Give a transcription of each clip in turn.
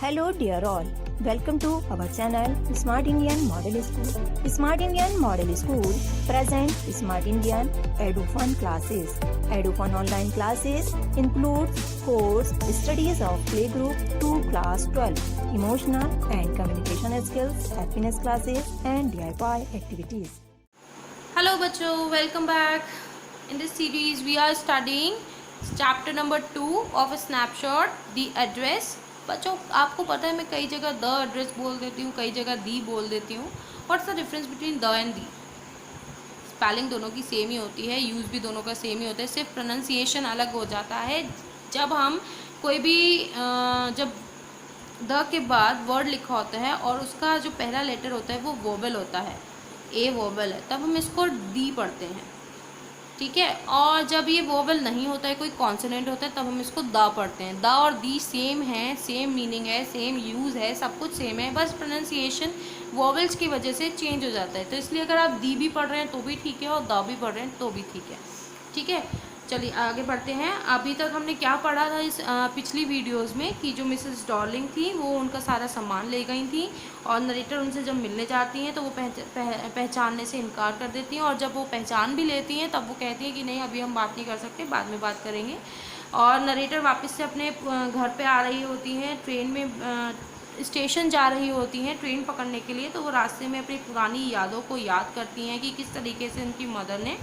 Hello dear all, welcome to our channel Smart Indian Model School. Smart Indian Model School present Smart Indian EduFun classes. EduFun online classes includes course studies of playgroup to class 12, emotional and communication skills, happiness classes and DIY activities. Hello बच्चों, welcome back. In this series we are studying chapter number 2 of a snapshot, the address. बच्चों आपको पता है मैं कई जगह the address बोल देती हूँ, कई जगह दी बोल देती हूँ. What's the difference between the and the? Spelling दोनों की सेम ही होती है, यूज़ भी दोनों का सेम ही होता है, सिर्फ प्रोनाउंसिएशन अलग हो जाता है. जब हम कोई भी जब द के बाद वर्ड लिखा होता है और उसका जो पहला लेटर होता है वो वोवेल होता है, ए वोवेल है, तब हम इसको दी पढ़ते हैं. ठीक है. और जब ये वोवेल नहीं होता है, कोई कॉन्सोनेंट होता है, तब हम इसको द पढ़ते हैं. द और दी सेम है, सेम मीनिंग है, सेम यूज़ है, सब कुछ सेम है, बस प्रोनाउंसिएशन वोवेल्स की वजह से चेंज हो जाता है. तो इसलिए अगर आप दी भी पढ़ रहे हैं तो भी ठीक है और द भी पढ़ रहे हैं तो भी ठीक है. ठीक है. चलिए आगे बढ़ते हैं. अभी तक हमने क्या पढ़ा था इस पिछली वीडियोस में कि जो मिसेस डॉर्लिंग थी वो उनका सारा सामान ले गई थी और नरेटर उनसे जब मिलने जाती हैं तो वो पहचानने से इनकार कर देती हैं, और जब वो पहचान भी लेती हैं तब वो कहती हैं कि नहीं अभी हम बात नहीं कर सकते, बाद में बात करेंगे. और नरेटर वापस से अपने घर पर आ रही होती हैं, ट्रेन में स्टेशन जा रही होती हैं ट्रेन पकड़ने के लिए. तो वो रास्ते में अपनी पुरानी यादों को याद करती हैं कि किस तरीके से उनकी मदर ने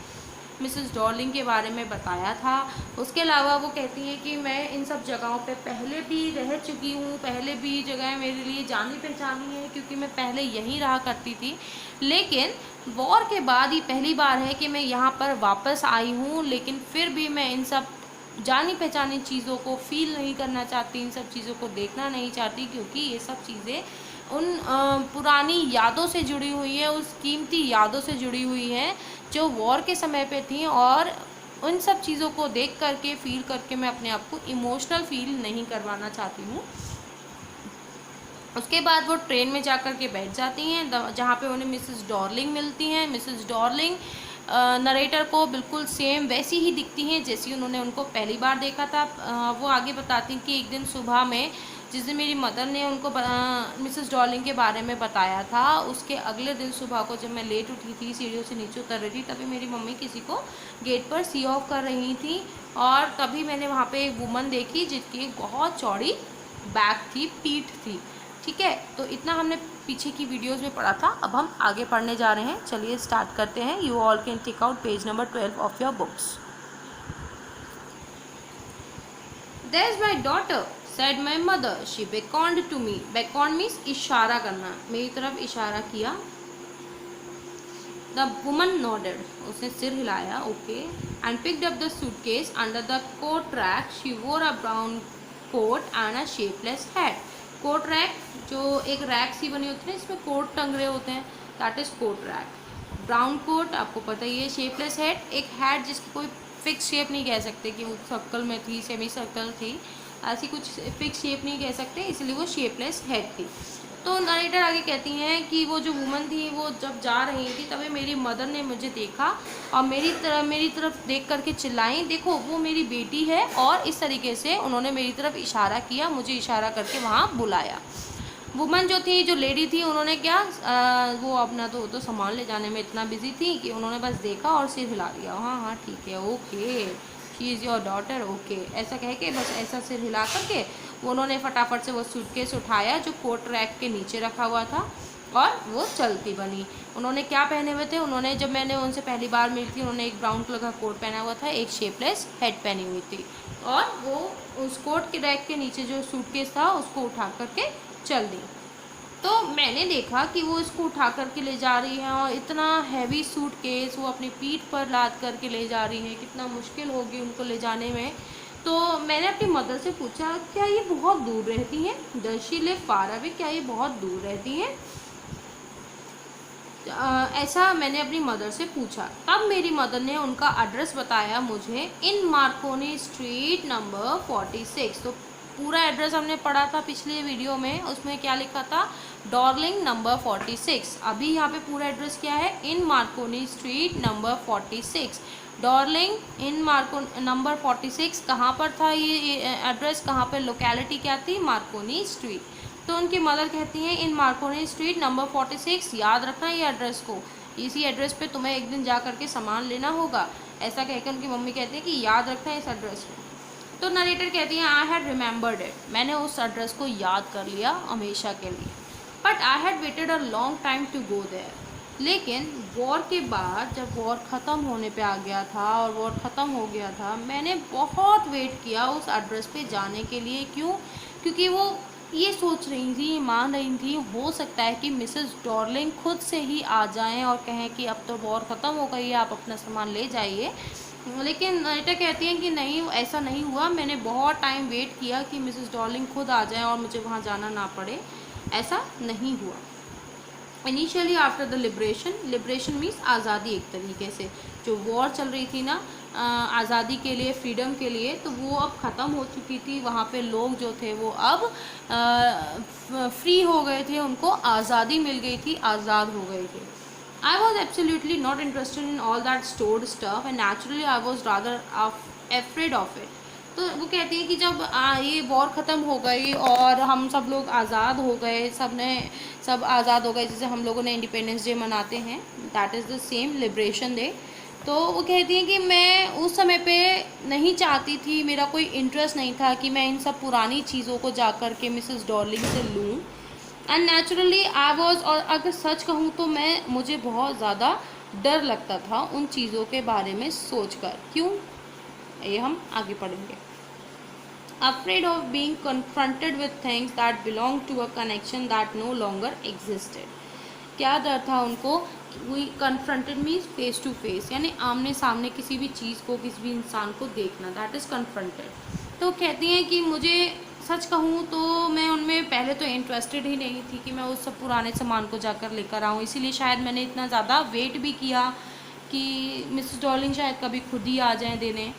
मिसेस डॉर्लिंग के बारे में बताया था. उसके अलावा वो कहती हैं कि मैं इन सब जगहों पे पहले भी रह चुकी हूँ, पहले भी जगह मेरे लिए जानी पहचानी है क्योंकि मैं पहले यहीं रहा करती थी, लेकिन वॉर के बाद ही पहली बार है कि मैं यहाँ पर वापस आई हूँ. लेकिन फिर भी मैं इन सब जानी पहचानी चीज़ों को फील नहीं करना चाहती, इन सब चीज़ों को देखना नहीं चाहती, क्योंकि ये सब चीज़ें उन पुरानी यादों से जुड़ी हुई है, उस कीमती यादों से जुड़ी हुई है जो वॉर के समय पे थी. और उन सब चीज़ों को देख करके फील करके मैं अपने आप को इमोशनल फील नहीं करवाना चाहती हूँ. उसके बाद वो ट्रेन में जा कर के बैठ जाती हैं जहाँ पे उन्हें मिसेस डॉर्लिंग मिलती हैं. मिसेस डॉर्लिंग नरेटर को बिल्कुल सेम वैसी ही दिखती हैं जैसी उन्होंने उनको पहली बार देखा था. वो आगे बताती हैं कि एक दिन सुबह में जिस दिन मेरी मदर ने उनको मिसेस डॉर्लिंग के बारे में बताया था, उसके अगले दिन सुबह को जब मैं लेट उठी थी, सीढ़ियों से नीचे उतर रही थी, तभी मेरी मम्मी किसी को गेट पर सी ऑफ कर रही थी और तभी मैंने वहाँ पे एक वुमन देखी जिसकी बहुत चौड़ी बैक थी, पीठ थी. ठीक है. तो इतना हमने पीछे की वीडियोस में पढ़ा था. अब हम आगे पढ़ने जा रहे हैं. चलिए स्टार्ट करते हैं. You all can take out page number 12 of your books. There's my daughter, said my mother. She beckoned to me. Beckon means इशारा करना, मेरी तरफ इशारा किया. The woman nodded. उसने सिर हिलाया. Okay. And picked up the suitcase under the coat rack. She wore a brown coat and a shapeless hat. Coat rack जो एक रैक सी बनी होती है इसमें कोट टंग रहे होते हैं, that is coat rack. Brown coat आपको पता ही है. शेपलेस हेड, एक हैट जिसकी कोई फिक्स शेप नहीं कह सकते कि वो सर्कल में थी, सेमी सर्कल थी, ऐसी कुछ फिक्स शेप नहीं कह सकते, इसलिए वो शेपलेस हेड थी. तो नरेटर आगे कहती हैं कि वो जो वुमन थी वो जब जा रही थी तभी मेरी मदर ने मुझे देखा और मेरी तरफ देख करके चिल्लाई, देखो वो मेरी बेटी है. और इस तरीके से उन्होंने मेरी तरफ इशारा किया, मुझे इशारा करके वहाँ बुलाया. वुमन जो थी, जो लेडी थी, उन्होंने क्या वो अपना तो सामान ले जाने में इतना बिजी थी कि उन्होंने बस देखा और सिर हिला दिया. हाँ हाँ ठीक है, okay, she is your daughter, okay, ऐसा कह के बस ऐसा सिर हिला करके उन्होंने फटाफट से वो सूटकेस उठाया जो कोट रैक के नीचे रखा हुआ था और वो चलती बनी. उन्होंने क्या पहने हुए थे? उन्होंने, जब मैंने उनसे पहली बार मिली थी, उन्होंने एक ब्राउन कलर का कोट पहना हुआ था, एक शेपलेस हेड पहनी हुई थी और वो उस कोट के रैक के नीचे जो सूटकेस था उसको उठा करके चल दी. तो मैंने देखा कि वो इसको उठा करके ले जा रही है और इतना हैवी सूटकेस वो अपनी पीठ पर लाद करके ले जा रही है, कितना मुश्किल होगी उनको ले जाने में. तो मैंने अपनी मदर से पूछा, क्या ये बहुत दूर रहती हैं? Does she live far away? क्या ये बहुत दूर रहती हैं? ऐसा मैंने अपनी मदर से पूछा. तब मेरी मदर ने उनका एड्रेस बताया मुझे, इन मार्कोनी स्ट्रीट नंबर 46. तो पूरा एड्रेस हमने पढ़ा था पिछले वीडियो में, उसमें क्या लिखा था? Darling number 46. अभी यहाँ पे पूरा एड्रेस क्या है? इन मार्कोनी स्ट्रीट नंबर 46. डॉर्लिंग इन नंबर 46 कहाँ पर था? ये एड्रेस कहाँ पर, लोकेलिटी क्या थी? Markovnikov street. तो उनकी मदर कहती हैं इन मार्कोनी स्ट्रीट नंबर 46, याद रखना ये एड्रेस को, इसी एड्रेस पे तुम्हें एक दिन जा करके सामान लेना होगा। ऐसा कहकर उनकी मम्मी कहती है कि याद रखना इस एड्रेस को। तो नरेटर कहती है आई हैड रिमेंबर्ड इट, मैंने उस एड्रेस को याद कर लिया हमेशा के लिए। But I had waited a long time to go there, लेकिन वॉर के बाद जब वॉर ख़त्म होने पे आ गया था और वॉर ख़त्म हो गया था, मैंने बहुत वेट किया उस एड्रेस पे जाने के लिए। क्यों? क्योंकि वो ये सोच रही थी, मान रही थी, हो सकता है कि मिसेस डॉर्लिंग खुद से ही आ जाएं और कहें कि अब तो वॉर ख़त्म हो गई है, आप अपना सामान ले जाइए। लेकिन नरेटर कहती हैं कि नहीं, ऐसा नहीं हुआ, मैंने बहुत टाइम वेट किया कि मिसेस डॉर्लिंग खुद आ जाएं और मुझे वहाँ जाना ना पड़े, ऐसा नहीं हुआ। Initially after the liberation means आज़ादी, एक तरीके से जो वॉर चल रही थी ना आज़ादी के लिए, फ्रीडम के लिए, तो वो अब ख़त्म हो चुकी थी। वहाँ पे लोग जो थे वो अब फ्री हो गए थे, उनको आज़ादी मिल गई थी, आज़ाद हो गए थे। I was absolutely not interested in all that stored stuff and naturally I was rather afraid of it. तो वो कहती है कि जब ये वॉर ख़त्म हो गई और हम सब लोग आज़ाद हो गए, सब आज़ाद हो गए, जैसे हम लोगों ने इंडिपेंडेंस डे मनाते हैं, that is the same liberation day. तो वो कहती हैं कि मैं उस समय पे नहीं चाहती थी, मेरा कोई इंटरेस्ट नहीं था कि मैं इन सब पुरानी चीज़ों को जा कर के मिसेस डॉर्लिंग से लूँ। एंड नेचुरली आई वॉज, और अगर सच कहूँ तो मुझे बहुत ज़्यादा डर लगता था उन चीज़ों के बारे में सोचकर। क्यों? ये हम आगे पढ़ेंगे। Afraid of being confronted with things that belong to a connection that no longer existed. क्या डर था उनको? We confronted means face to face, यानी आमने सामने किसी भी चीज़ को, किसी भी इंसान को देखना, दैट इज़ कन्फ्रंटेड। तो कहती हैं कि मुझे सच कहूँ तो मैं उनमें पहले तो इंटरेस्टेड ही नहीं थी कि मैं उस सब पुराने सामान को जाकर लेकर आऊँ, इसीलिए शायद मैंने इतना ज़्यादा वेट भी किया कि मिसेस डॉर्लिंग शायद कभी खुद ही आ जाएं देने।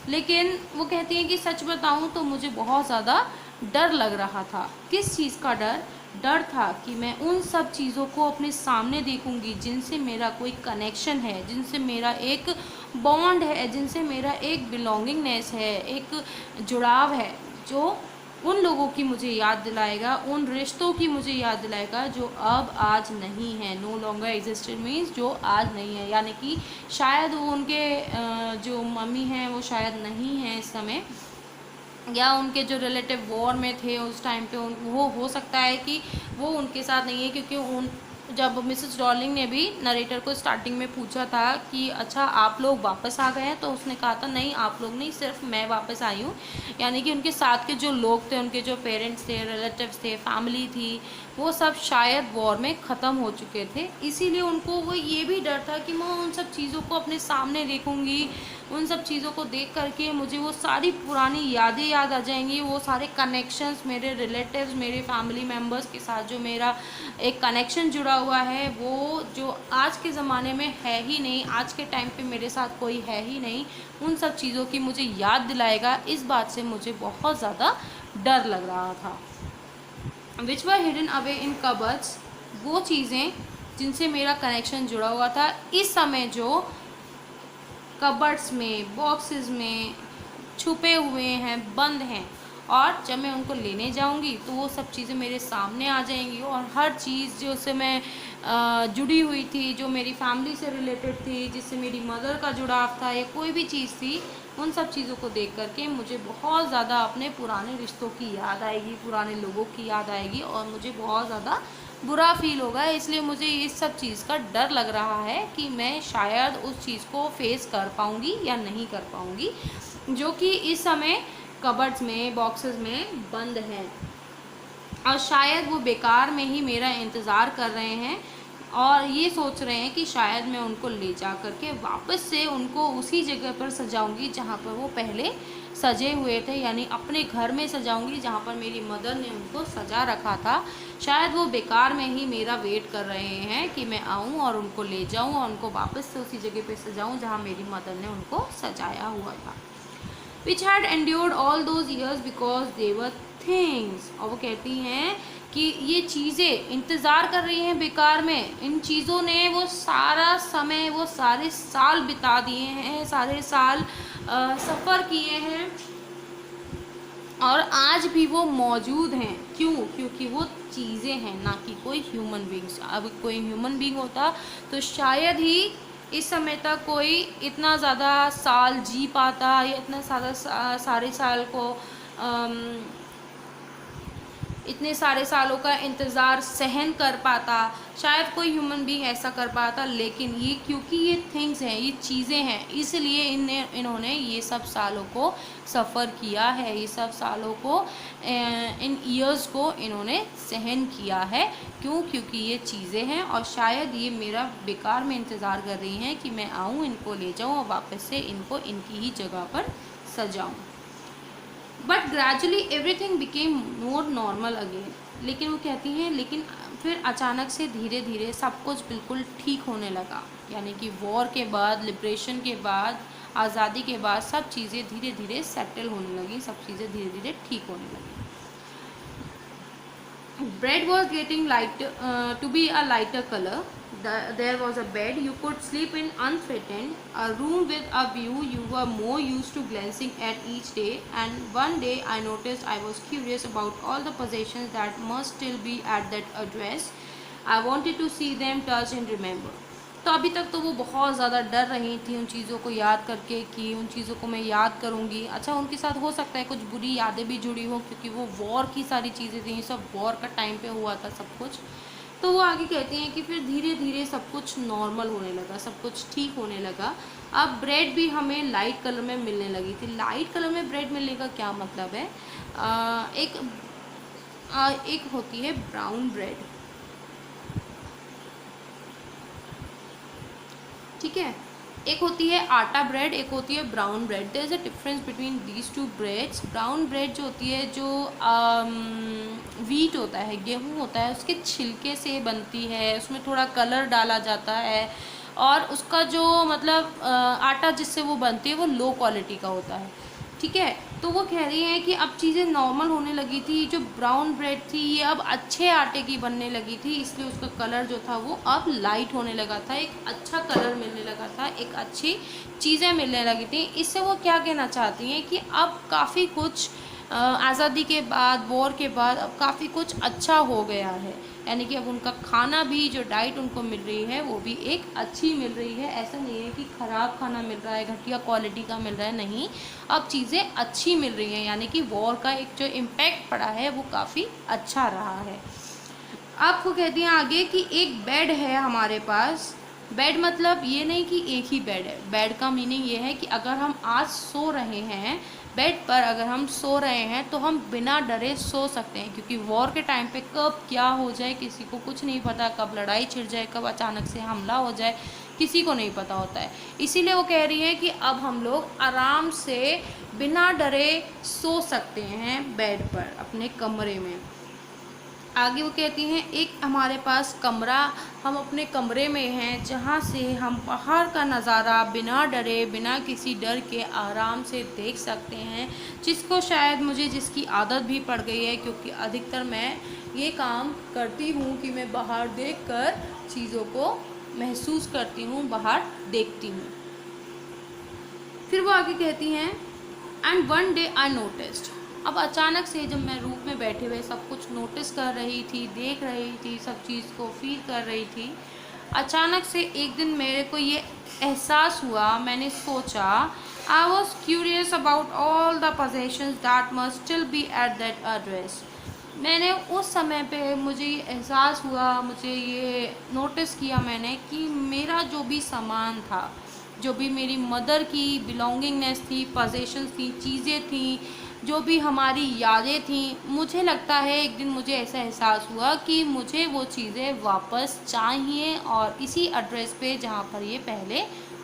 लेकिन वो कहती हैं कि सच बताऊँ तो मुझे बहुत ज़्यादा डर लग रहा था। किस चीज़ का डर? डर था कि मैं उन सब चीज़ों को अपने सामने देखूंगी जिनसे मेरा कोई कनेक्शन है, जिनसे मेरा एक बॉन्ड है, जिनसे मेरा एक बिलोंगिंगनेस है, एक जुड़ाव है, जो उन लोगों की मुझे याद दिलाएगा, उन रिश्तों की मुझे याद दिलाएगा जो अब आज नहीं है। नो लॉन्गर एग्जिस्टेड मीन्स जो आज नहीं है, यानी कि शायद वो उनके जो मम्मी हैं वो शायद नहीं हैं इस समय, या उनके जो रिलेटिव वॉर में थे उस टाइम पे वो हो सकता है कि वो उनके साथ नहीं है। क्योंकि जब मिसेस डॉर्लिंग ने भी नरेटर को स्टार्टिंग में पूछा था कि अच्छा आप लोग वापस आ गए हैं, तो उसने कहा था नहीं आप लोग नहीं, सिर्फ मैं वापस आई हूँ। यानी कि उनके साथ के जो लोग थे, उनके जो पेरेंट्स थे, रिलेटिव्स थे, फैमिली थी, वो सब शायद वॉर में ख़त्म हो चुके थे। इसीलिए उनको वो ये भी डर था कि मैं उन सब चीज़ों को अपने सामने देखूँगी, उन सब चीज़ों को देख करके मुझे वो सारी पुरानी यादें याद आ जाएंगी, वो सारे कनेक्शंस, मेरे रिलेटिव्स, मेरे फैमिली मेम्बर्स के साथ जो मेरा एक कनेक्शन जुड़ा हुआ है, वो जो आज के ज़माने में है ही नहीं, आज के टाइम पे मेरे साथ कोई है ही नहीं, उन सब चीज़ों की मुझे याद दिलाएगा। इस बात से मुझे बहुत ज़्यादा डर लग रहा था। विच वर हिडन अवे इन कबर्ड्स, वो चीज़ें जिनसे मेरा कनेक्शन जुड़ा हुआ था इस समय जो कबर्ड्स में, बॉक्सेस में छुपे हुए हैं, बंद हैं, और जब मैं उनको लेने जाऊंगी तो वो सब चीज़ें मेरे सामने आ जाएंगी और हर चीज़ जो से मैं जुड़ी हुई थी, जो मेरी फैमिली से रिलेटेड थी, जिससे मेरी मदर का जुड़ाव था, या कोई भी चीज़ थी, उन सब चीज़ों को देख करके मुझे बहुत ज़्यादा अपने पुराने रिश्तों की याद आएगी, पुराने लोगों की याद आएगी और मुझे बहुत ज़्यादा बुरा फील होगा। इसलिए मुझे इस सब चीज़ का डर लग रहा है कि मैं शायद उस चीज़ को फेस कर पाऊँगी या नहीं कर पाऊँगी, जो कि इस समय कबर्ड्स में, बॉक्सेस में बंद हैं, और शायद वो बेकार में ही मेरा इंतज़ार कर रहे हैं और ये सोच रहे हैं कि शायद मैं उनको ले जा करके वापस से उनको उसी जगह पर सजाऊंगी जहाँ पर वो पहले सजे हुए थे, यानी अपने घर में सजाऊंगी जहाँ पर मेरी मदर ने उनको सजा रखा था। शायद वो बेकार में ही मेरा वेट कर रहे हैं कि मैं आऊँ और उनको ले जाऊँ और उनको वापस से उसी जगह पे सजाऊँ जहाँ मेरी मदर ने उनको सजाया हुआ था। Which had endured all those years because they were things, और वो कहती हैं कि ये चीज़ें इंतज़ार कर रही हैं बेकार में, इन चीज़ों ने वो सारा समय, वो सारे साल बिता दिए हैं, सारे साल सफ़र किए हैं और आज भी वो मौजूद हैं। क्यों? क्योंकि वो चीज़ें हैं, ना कि कोई ह्यूमन बींग्स। अब कोई ह्यूमन बींग होता तो शायद ही इस समय तक कोई इतना ज़्यादा साल जी पाता, या इतना ज़्यादा सारे साल को इतने सारे सालों का इंतज़ार सहन कर पाता। शायद कोई ह्यूमन बीइंग ऐसा कर पाता, लेकिन ये क्योंकि ये थिंग्स हैं, ये चीज़ें हैं, इसलिए इन्होंने ये सब सालों को सफ़र किया है, ये सब सालों को इन ईयर्स को इन्होंने सहन किया है। क्यों? क्योंकि ये चीज़ें हैं, और शायद ये मेरा बेकार में इंतज़ार कर रही हैं कि मैं आऊँ, इनको ले जाऊँ और वापस से इनको इनकी ही जगह पर सजाऊँ। But gradually everything became more normal again. लेकिन वो कहती हैं लेकिन फिर अचानक से धीरे धीरे सब कुछ बिल्कुल ठीक होने लगा। यानी कि वॉर के बाद, लिबरेशन के बाद, आज़ादी के बाद सब चीज़ें धीरे धीरे सेटल होने लगी, सब चीज़ें धीरे धीरे ठीक होने लगी। Bread was getting light to be a lighter color. There was a bed you could sleep in unthreatened, a room with a view you were more used to glancing at each day. And one day I noticed I was curious about all the possessions that must still be at that address. I wanted to see them, touch and remember. तो अभी तक तो वो बहुत ज़्यादा डर रही थी उन चीज़ों को याद करके कि उन चीज़ों को मैं याद करूँगी। अच्छा, उनके साथ हो सकता है कुछ बुरी यादें भी जुड़ी हो, क्योंकि वो वॉर की सारी चीज़ें थी, सब वॉर का टाइम पे हुआ था सब कुछ। तो वो आगे कहती हैं कि फिर धीरे धीरे सब कुछ नॉर्मल होने लगा, सब कुछ ठीक होने लगा। अब ब्रेड भी हमें लाइट कलर में मिलने लगी थी। लाइट कलर में ब्रेड मिलने का क्या मतलब है? एक होती है ब्राउन ब्रेड, ठीक है, एक होती है आटा ब्रेड, एक होती है brown bread. There is a difference between these two breads. Brown bread जो होती है, जो वीट होता है, गेहूँ होता है, उसके छिलके से बनती है, उसमें थोड़ा कलर डाला जाता है, और उसका जो मतलब आटा जिससे वो बनती है वो लो क्वालिटी का होता है, ठीक है। तो वो कह रही हैं कि अब चीज़ें नॉर्मल होने लगी थी, जो ब्राउन ब्रेड थी ये अब अच्छे आटे की बनने लगी थी, इसलिए उसका कलर जो था वो अब लाइट होने लगा था, एक अच्छा कलर मिलने लगा था, एक अच्छी चीज़ें मिलने लगी थी। इससे वो क्या कहना चाहती हैं कि अब काफ़ी कुछ आज़ादी के बाद, वॉर के बाद अब काफ़ी कुछ अच्छा हो गया है। यानी कि अब उनका खाना भी, जो डाइट उनको मिल रही है वो भी एक अच्छी मिल रही है। ऐसा नहीं है कि ख़राब खाना मिल रहा है, घटिया क्वालिटी का मिल रहा है, नहीं, अब चीज़ें अच्छी मिल रही हैं। यानी कि वॉर का एक जो इम्पैक्ट पड़ा है वो काफ़ी अच्छा रहा है। आपको कहती हैं आगे कि एक बेड है हमारे पास। बेड मतलब ये नहीं कि एक ही बेड है, बेड का मीनिंग ये है कि अगर हम आज सो रहे हैं बेड पर, अगर हम सो रहे हैं तो हम बिना डरे सो सकते हैं, क्योंकि वॉर के टाइम पे कब क्या हो जाए किसी को कुछ नहीं पता, कब लड़ाई छिड़ जाए, कब अचानक से हमला हो जाए, किसी को नहीं पता होता है। इसीलिए वो कह रही है कि अब हम लोग आराम से बिना डरे सो सकते हैं बेड पर अपने कमरे में। आगे वो कहती हैं एक हमारे पास कमरा, हम अपने कमरे में हैं जहाँ से हम बाहर का नज़ारा बिना डरे, बिना किसी डर के आराम से देख सकते हैं, जिसको शायद मुझे, जिसकी आदत भी पड़ गई है, क्योंकि अधिकतर मैं ये काम करती हूँ कि मैं बाहर देखकर चीज़ों को महसूस करती हूँ, बाहर देखती हूँ। फिर वो आगे कहती हैं and one day I noticed. अब अचानक से जब मैं रूम में बैठे हुए सब कुछ नोटिस कर रही थी, देख रही थी, सब चीज़ को फील कर रही थी, अचानक से एक दिन मेरे को ये एहसास हुआ, मैंने सोचा, I was curious about all the possessions that must still be at that address. मैंने उस समय पे मुझे ये एहसास हुआ, मुझे ये नोटिस किया मैंने कि मेरा जो भी सामान था, जो भी मेरी मदर की बिलोंगिंगनेस थी, पोजेशंस थी, चीज़ें थी, जो भी हमारी यादें थी, मुझे लगता है एक दिन मुझे ऐसा एहसास हुआ कि मुझे वो चीज़ें वापस चाहिए, और इसी एड्रेस पे जहाँ पर ये पहले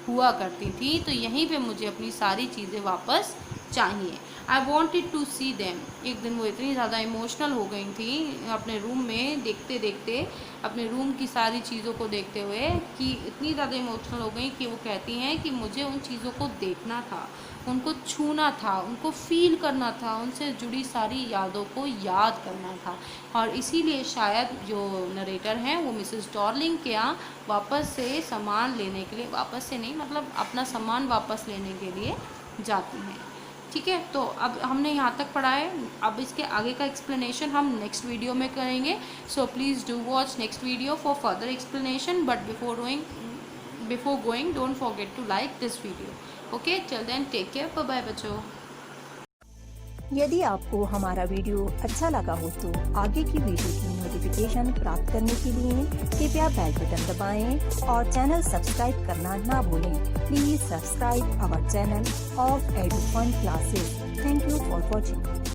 हुआ करती थी, तो यहीं पे मुझे अपनी सारी चीज़ें वापस चाहिए। I wanted to see them. एक दिन वो इतनी ज़्यादा इमोशनल हो गई थी अपने रूम में देखते देखते, अपने रूम की सारी चीज़ों को देखते हुए, कि इतनी ज़्यादा इमोशनल हो गई कि वो कहती हैं कि मुझे उन चीज़ों को देखना था, उनको छूना था, उनको फील करना था, उनसे जुड़ी सारी यादों को याद करना था। और इसीलिए शायद जो नरेटर हैं वो मिसेस डॉर्लिंग के यहाँ वापस से सामान लेने के लिए, वापस से नहीं मतलब अपना सामान वापस लेने के लिए जाती हैं। ठीक है, तो अब हमने यहाँ तक पढ़ा है, अब इसके आगे का एक्सप्लेनेशन हम नेक्स्ट वीडियो में करेंगे. So please do watch next video for further explanation, but before going don't forget to like this video. Okay, चल then, take care, bye bye बच्चों. यदि आपको हमारा वीडियो अच्छा लगा हो तो आगे की वीडियो की नोटिफिकेशन प्राप्त करने के लिए कृपया बेल बटन दबाएं और चैनल सब्सक्राइब करना ना भूलें. Please subscribe our channel of Edufun classes. Thank you for watching.